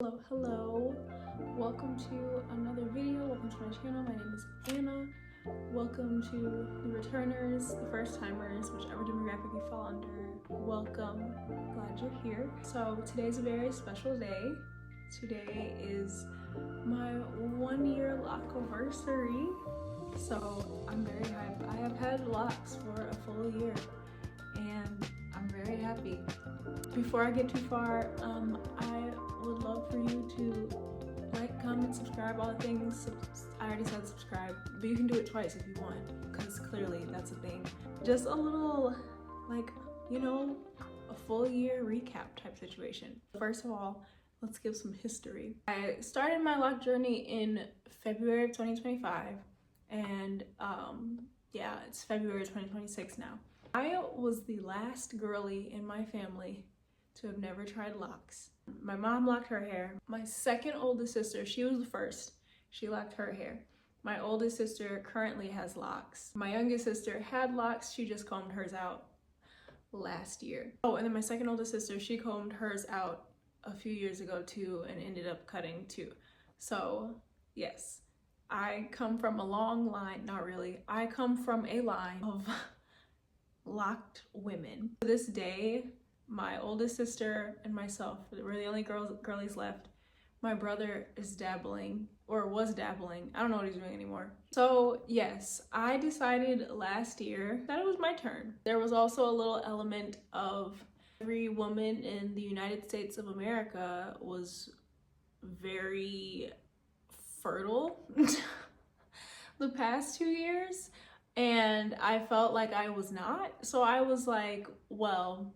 Hello, welcome to another video. Welcome to my channel. My name is Anna. Welcome to the returners, the first timers, whichever demographic you fall under. Welcome, glad you're here. So today's a very special day. Today is my 1 year lock-iversary. So I'm very hyped. I have had locks for a full year and I'm very happy. Before I get too far, I would love for you to like, comment, subscribe, all the things. I already said subscribe, but you can do it twice if you want, because clearly that's a thing. Just a little, like, you know, a full year recap type situation. First of all, let's give some history. I started my lock journey in February of 2025, and yeah, it's February 2026 now. I was the last girly in my family to have never tried locks. My mom locked her hair. My second oldest sister, she was the first. She locked her hair. My oldest sister currently has locks. My youngest sister had locks. She just combed hers out last year. Oh, and then my second oldest sister, she combed hers out a few years ago too and ended up cutting too. So yes, I come from a long line, not really. I come from a line of locked women. To this day, my oldest sister and myself, we're the only girlies left. My brother is dabbling, or was dabbling. I don't know what he's doing anymore. So yes, I decided last year that it was my turn. There was also a little element of every woman in the United States of America was very fertile the past 2 years, and I felt like I was not. So I was like, well,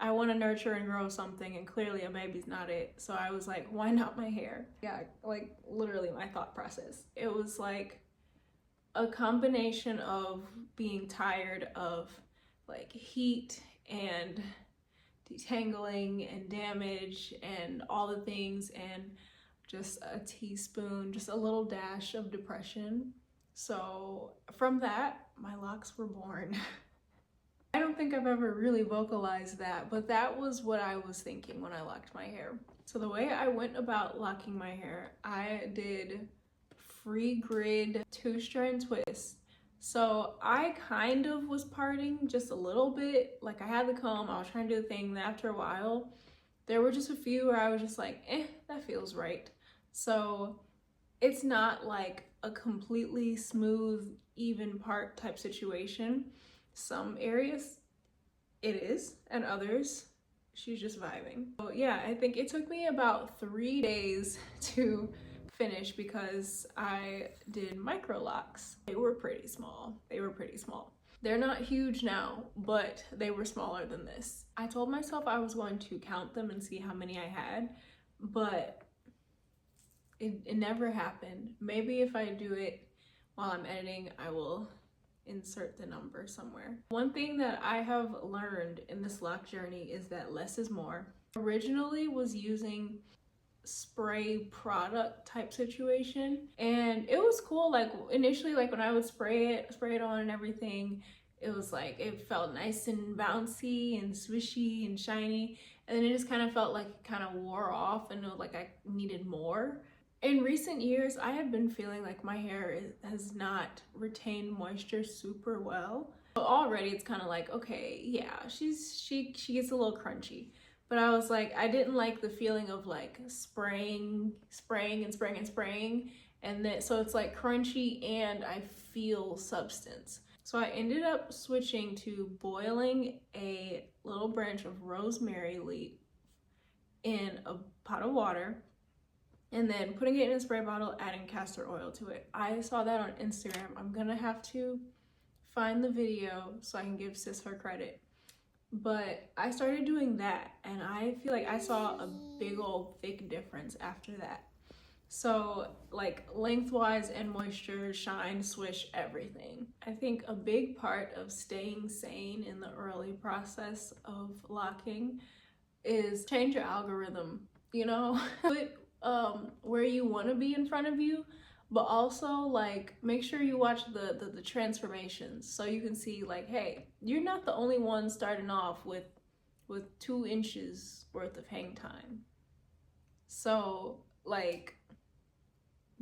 I want to nurture and grow something, and clearly a baby's not it. So I was like, why not my hair? Yeah, like literally my thought process. It was like a combination of being tired of like heat and detangling and damage and all the things, and just a teaspoon, just a little dash of depression. So from that, my locks were born. I don't think I've ever really vocalized that, but that was what I was thinking when I locked my hair. So the way I went about locking my hair, I did free grid 2-strand twists. So I kind of was parting just a little bit. Like I had the comb, I was trying to do the thing, then after a while, there were just a few where I was just like, that feels right. So it's not like a completely smooth, even part type situation. Some areas it is, and others she's just vibing. So yeah, I think it took me about 3 days to finish because I did micro locks. They were pretty small. They're not huge now, but they were smaller than this. I told myself I was going to count them and see how many I had, but it never happened. Maybe if I do it while I'm editing, I will insert the number somewhere. One thing that I have learned in this lock journey is that less is more. Originally was using spray product type situation, and it was cool. Like initially, like when I would spray it on and everything, it was like it felt nice and bouncy and swishy and shiny, and then it just kind of felt like it kind of wore off, and it was like I needed more. In recent years, I have been feeling like my hair has not retained moisture super well. So already it's kind of like, okay, yeah, she gets a little crunchy. But I was like, I didn't like the feeling of like spraying, and then so it's like crunchy and I feel substance. So I ended up switching to boiling a little branch of rosemary leaf in a pot of water, and then putting it in a spray bottle, adding castor oil to it. I saw that on Instagram. I'm gonna have to find the video so I can give sis her credit. But I started doing that, and I feel like I saw a big old thick difference after that. So like lengthwise and moisture, shine, swish, everything. I think a big part of staying sane in the early process of locking is change your algorithm, you know? Put where you want to be in front of you, but also like make sure you watch the transformations so you can see like, hey, you're not the only one starting off with 2 inches worth of hang time. So like,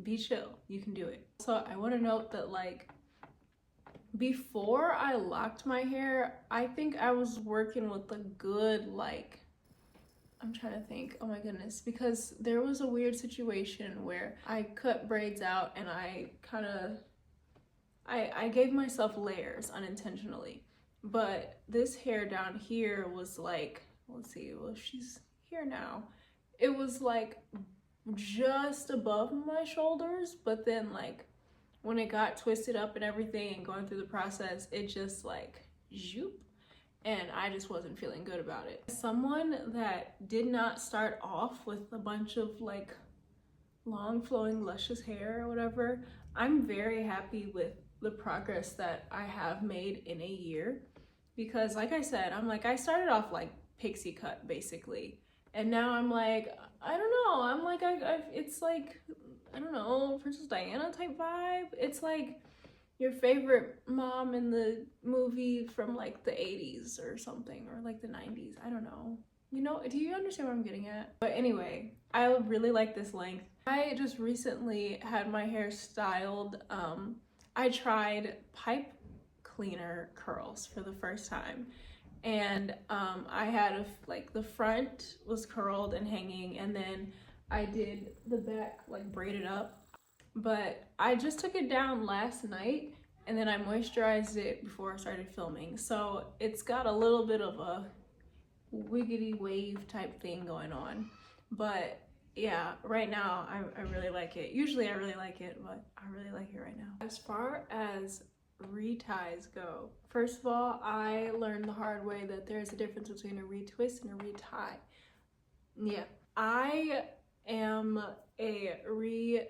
be chill, you can do it. So I want to note that like, before I locked my hair, I think I was working with a good, like, I'm trying to think, oh my goodness, because there was a weird situation where I cut braids out and I gave myself layers unintentionally. But this hair down here was like, let's see, well, she's here now. It was like just above my shoulders, but then like when it got twisted up and everything and going through the process, it just like zoop, and I just wasn't feeling good about it. Someone that did not start off with a bunch of like long flowing luscious hair or whatever, I'm very happy with the progress that I have made in a year, because like I said, I started off like pixie cut basically, and now I'm like, I don't know, I'm like, it's like, I don't know, Princess Diana type vibe. It's like your favorite mom in the movie from like the 80s or something, or like the 90s, I don't know. You know, do you understand what I'm getting at? But anyway, I really like this length. I just recently had my hair styled. I tried pipe cleaner curls for the first time, and I had like the front was curled and hanging, and then I did the back like braided up. But I just took it down last night, and then I moisturized it before I started filming, so it's got a little bit of a wiggity wave type thing going on. But yeah, right now I really like it. Usually I really like it, but I really like it right now. As far as reties go, first of all, I learned the hard way that there's a difference between a retwist and a retie. Yeah, I am a retie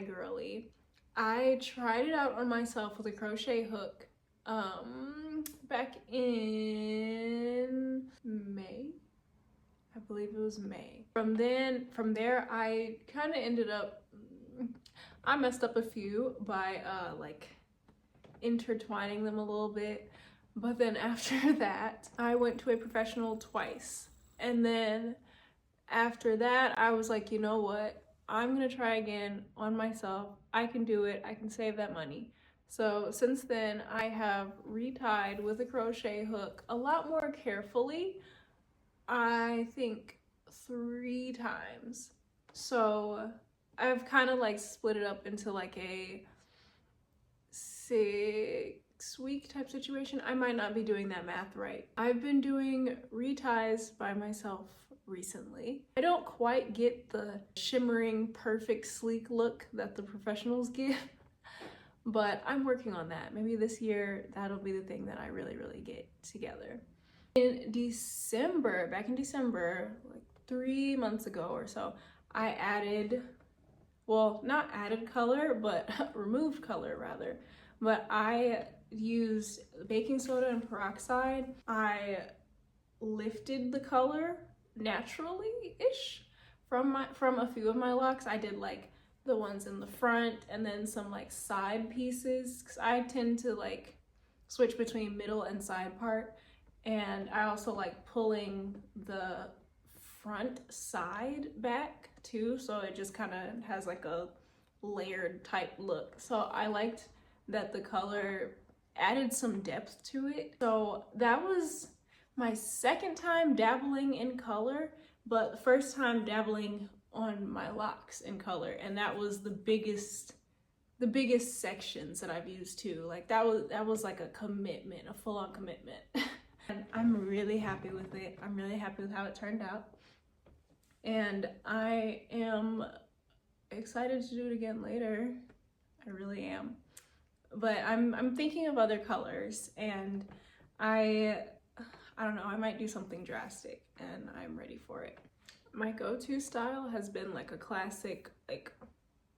girly. I tried it out on myself with a crochet hook back in May. I believe it was May. From there I kind of ended up, I messed up a few by like intertwining them a little bit, but then after that I went to a professional twice, and then after that I was like, you know what, I'm gonna try again on myself. I can do it, I can save that money. So since then I have retied with a crochet hook a lot more carefully, I think 3 times. So I've kind of like split it up into like a 6-week type situation. I might not be doing that math right. I've been doing reties by myself recently. I don't quite get the shimmering, perfect, sleek look that the professionals give, but I'm working on that. Maybe this year that'll be the thing that I really get together. In December, back in December, like 3 months ago or so, I added, well, not added color, but removed color rather. But I used baking soda and peroxide. I lifted the color naturally-ish from a few of my locks. I did like the ones in the front and then some like side pieces, because I tend to like switch between middle and side part. And I also like pulling the front side back too, so it just kind of has like a layered type look. So I liked that the color added some depth to it. So that was my second time dabbling in color, but the first time dabbling on my locks in color, and that was the biggest sections that I've used too. Like that was like a commitment, a full-on commitment. And I'm really happy with it. I'm really happy with how it turned out. And I am excited to do it again later. I really am. But I'm thinking of other colors, and I don't know, I might do something drastic, and I'm ready for it. My go-to style has been like a classic, like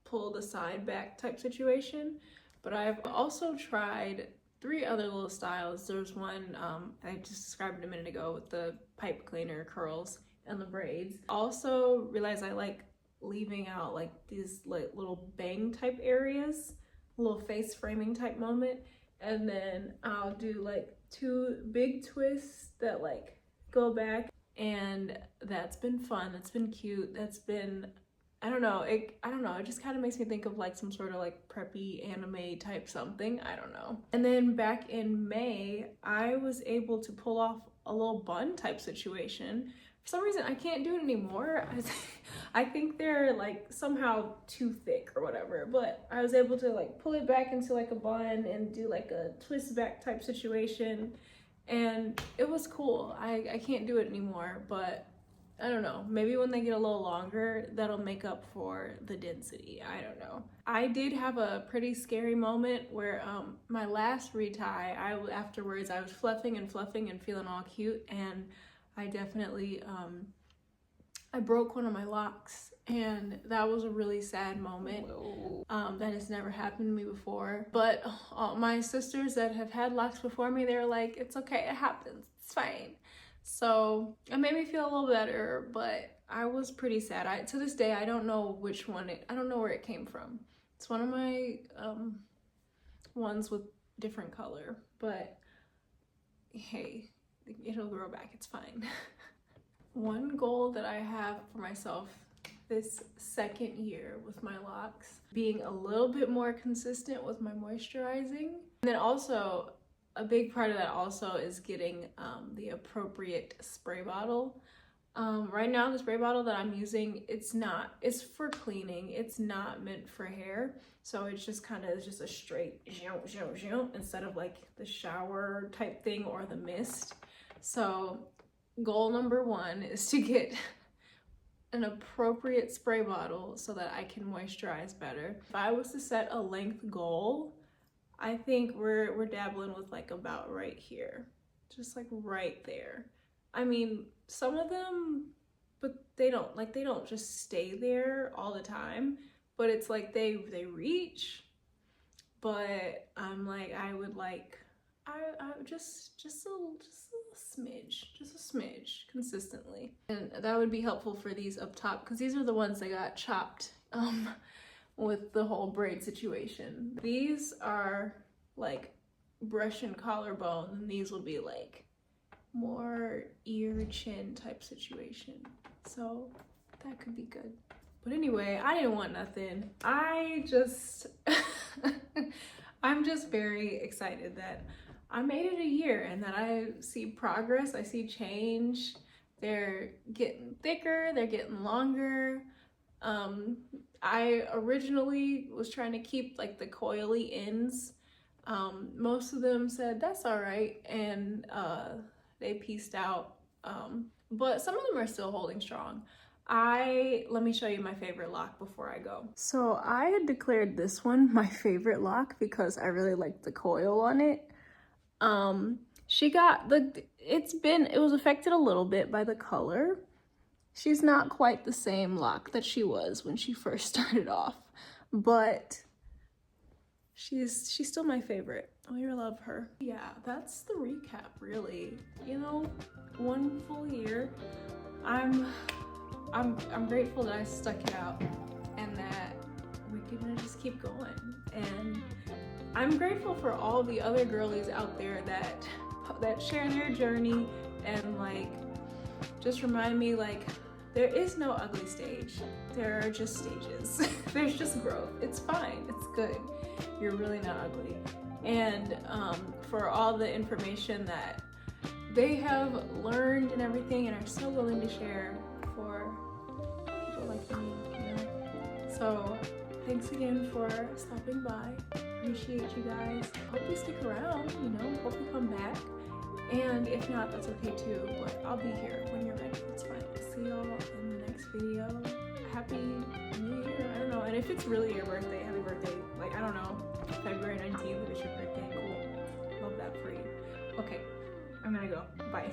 pull the side back type situation, but I've also tried 3 other little styles. There's one I just described a minute ago with the pipe cleaner curls and the braids. Also realized I like leaving out like these like little bang type areas, a little face framing type moment, and then I'll do like 2 big twists that like go back, and that's been fun. That's been cute. That's been, I don't know, it just kind of makes me think of like some sort of like preppy anime type something. I don't know. And then back in May, I was able to pull off a little bun type situation. For some reason, I can't do it anymore. I think they're like somehow too thick or whatever, but I was able to like pull it back into like a bun and do like a twist back type situation, and it was cool. I can't do it anymore, but I don't know, maybe when they get a little longer, that'll make up for the density. I don't know. I did have a pretty scary moment where my last retie, afterwards I was fluffing and feeling all cute, and I definitely, I broke one of my locks, and that was a really sad moment. That has never happened to me before. But my sisters that have had locks before me, they're like, it's okay, it happens, it's fine. So it made me feel a little better, but I was pretty sad. To this day, I don't know which one I don't know where it came from. It's one of my ones with different color, but hey, it'll grow back, it's fine. One goal that I have for myself this second year with my locks, being a little bit more consistent with my moisturizing. And then also, a big part of that also is getting the appropriate spray bottle. Right now, the spray bottle that I'm using, it's for cleaning. It's not meant for hair. So it's just kind of just a straight instead of like the shower type thing or the mist. So goal number one is to get an appropriate spray bottle so that I can moisturize better. If I was to set a length goal, I think we're dabbling with like about right here, just like right there. I mean, some of them, but they don't just stay there all the time, but it's like they reach, but I'm like, I would like, I just a smidge consistently. And that would be helpful for these up top, because these are the ones that got chopped with the whole braid situation. These are like brush and collarbone, and these will be like more ear chin type situation. So that could be good. But anyway, I didn't want nothing. I'm just very excited that I made it a year and that I see progress, I see change. They're getting thicker, they're getting longer. I originally was trying to keep like the coily ends. Most of them said that's all right, and they pieced out. But some of them are still holding strong. Let me show you my favorite lock before I go. So I had declared this one my favorite lock because I really like the coil on it. It was affected a little bit by the color. She's not quite the same lock that she was when she first started off, but she's still my favorite. I love her. Yeah, that's the recap, really. You know, 1 full year. I'm grateful that I stuck it out and that we're gonna just keep going. And I'm grateful for all the other girlies out there that share their journey and like just remind me like there is no ugly stage. There are just stages. There's just growth. It's fine. It's good. You're really not ugly. And for all the information that they have learned and everything and are so willing to share for people like me, you know? So thanks again for stopping by. Appreciate you guys. Hope you stick around, you know, hope you come back. And if not, that's okay too, but I'll be here when you're ready. It's fine. See y'all in the next video. Happy New Year. I don't know. And if it's really your birthday, happy birthday. Like, I don't know, February 19th, if it's your birthday, cool. Love that for you. Okay, I'm gonna go. Bye.